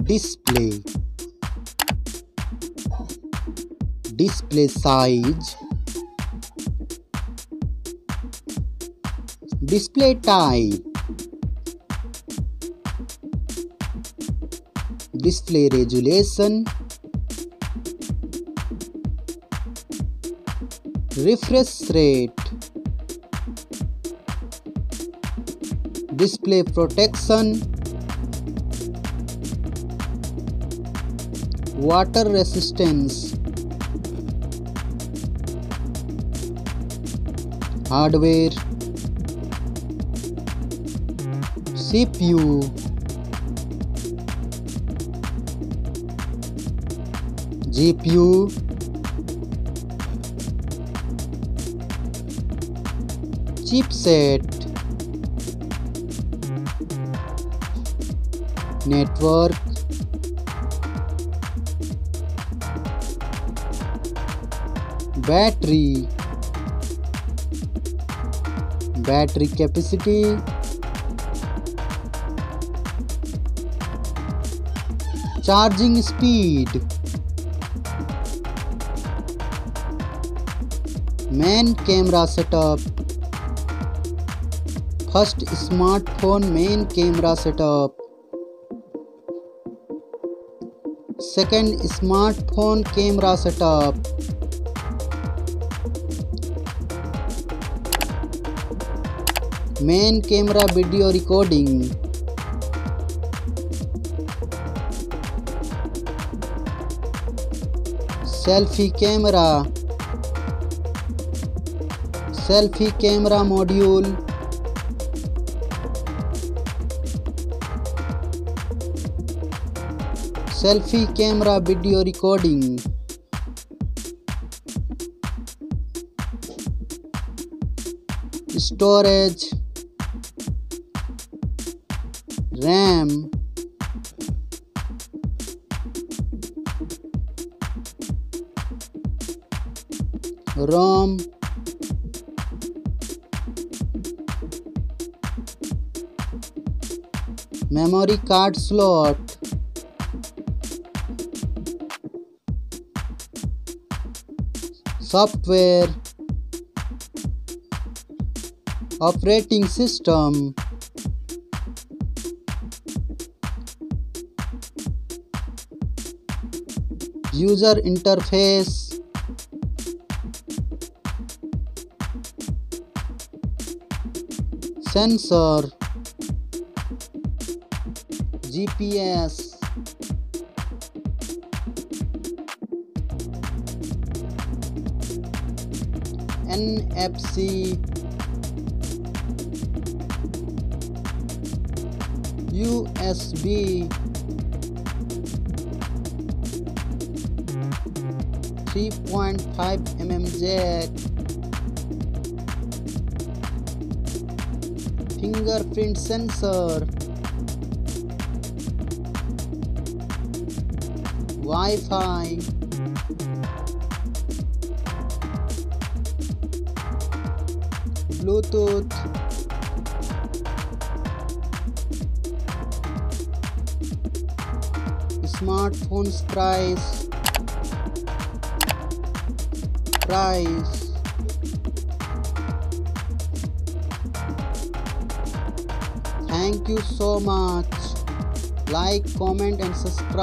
Display. Display size. Display type. Display resolution. Refresh rate. Display protection. Water resistance. Hardware. CPU. GPU. Chipset. Network. Battery. Battery capacity. Charging speed. Main camera setup. First smartphone main camera setup. Second smartphone camera setup. Main camera video recording. Selfie camera. Selfie camera module. Selfie camera video recording. Storage. RAM. ROM. Memory card slot. Software. Operating system. User interface. Sensor. GPS. NFC. USB. 3.5 mm jack. Fingerprint sensor. Wi-Fi. Bluetooth. Smartphone's price. Thank you so much. Like, comment and subscribe.